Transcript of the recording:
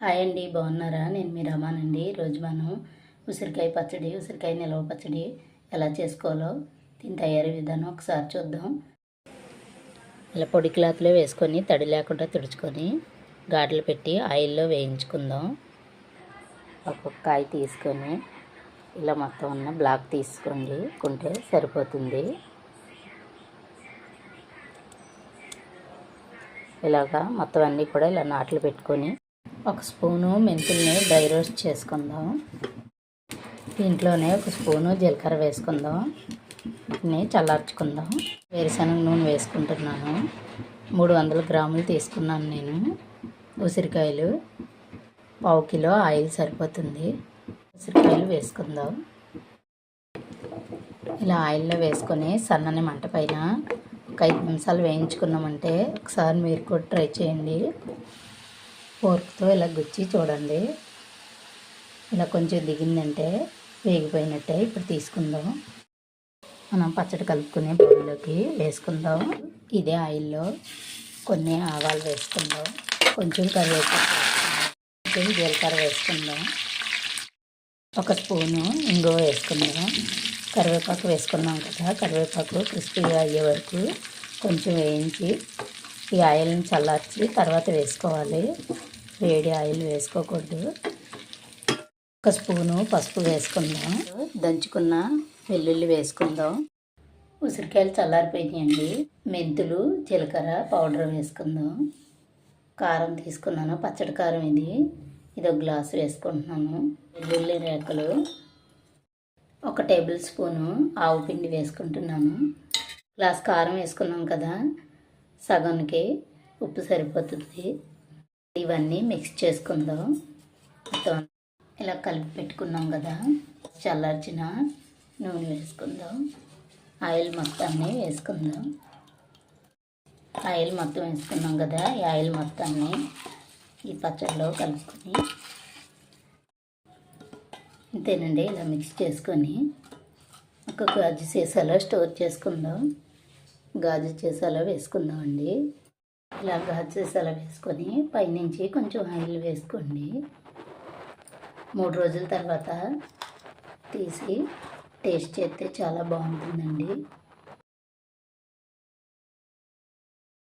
Hi అండి, బాగున్నారా? నేను మీ రమానండి. ఈరోజు మనం ఉసిరికాయ నిల్వ పచ్చడి ఎలా చేసుకోవాలో దీని తయారీ విధానం ఒకసారి చూద్దాం. ఇలా పొడి క్లాత్లో వేసుకొని తడి లేకుండా తుడుచుకొని ఘాట్లు పెట్టి ఆయిల్లో వేయించుకుందాం. ఒక్కొక్క కాయ తీసుకొని ఇలా మొత్తం ఉన్న బ్లాక్ తీసుకోండి, కుంటే సరిపోతుంది. ఇలాగా మొత్తం అన్నీ కూడా ఇలా నాట్లు పెట్టుకొని ఒక స్పూను మెంతుల్ని డ్రై రోస్ట్ చేసుకుందాం. దీంట్లోనే ఒక స్పూను జీలకర్ర వేసుకుందాం. వీటిని చల్లార్చుకుందాం. వేరుశనగ నూనె వేసుకుంటున్నాను. 300 గ్రాములు తీసుకున్నాను నేను. ఉసిరికాయలు 1/2 కిలో ఆయిల్ సరిపోతుంది. ఉసిరికాయలు వేసుకుందాం. ఇలా ఆయిల్లో వేసుకొని సన్నని మంట పైన ఒక 5 నిమిషాలు వేయించుకున్నామంటే ఒకసారి మీరు కూడా ట్రై చేయండి. ఫోర్క్తో ఇలా గుచ్చి చూడండి. ఇలా కొంచెం దిగిందంటే వేగిపోయినట్టే. ఇప్పుడు తీసుకుందాం. మనం పచ్చడి కలుపుకునే బౌల్లోకి వేసుకుందాం. ఇదే ఆయిల్లో కొన్ని ఆవాలు వేసుకుందాం, కొంచెం కరివేపాకు వేసుకుందాం, కొంచెం జీలకర్ర వేసుకుందాం, ఒక స్పూను ఇంగువ వేసుకుందాం. కరివేపాకు వేసుకున్నాం కదా, కరివేపాకు క్రిస్పీగా అయ్యే వరకు కొంచెం వేయించి ఈ ఆయిల్ని చల్లార్చి తర్వాత వేసుకోవాలి. వేడి ఆయిల్ వేసుకోకూడదు. ఒక స్పూను పసుపు వేసుకుందాం. దంచుకున్న వెల్లుల్లి వేసుకుందాం. ఉసిరికాయలు చల్లారిపోయినాయండి. మెంతులు జీలకర్ర పౌడర్ వేసుకుందాం. కారం తీసుకున్నాను, పచ్చడి కారం ఇది 1 గ్లాసు వేసుకుంటున్నాను. వెల్లుల్లి రేకలు 1 టేబుల్ స్పూను ఆవు పిండి వేసుకుంటున్నాను. గ్లాస్ కారం వేసుకున్నాం కదా, సగానికి ఉప్పు సరిపోతుంది. ఇవన్నీ మిక్స్ చేసుకుందాం. మొత్తం ఇలా కలిపి పెట్టుకున్నాం కదా, చల్లార్చిన నూనె వేసుకుందాం. ఆయిల్ మొత్తాన్ని వేసుకుందాం. ఆయిల్ మొత్తం వేసుకున్నాం కదా, ఈ ఆయిల్ మొత్తాన్ని ఈ పచ్చడిలో కలుపుకొని అంతేనండి. ఇలా మిక్స్ చేసుకొని ఒక గాజు సీసాలో స్టోర్ చేసుకుందాం. గాజు సీసాలో వేసుకుందామండి. ఇలా గాజు సీసాలో వేసుకొని పైనుంచి కొంచెం ఆయిల్ వేసుకోండి. 3 రోజుల తర్వాత తీసి టేస్ట్ చేస్తే చాలా బాగుంటుందండి.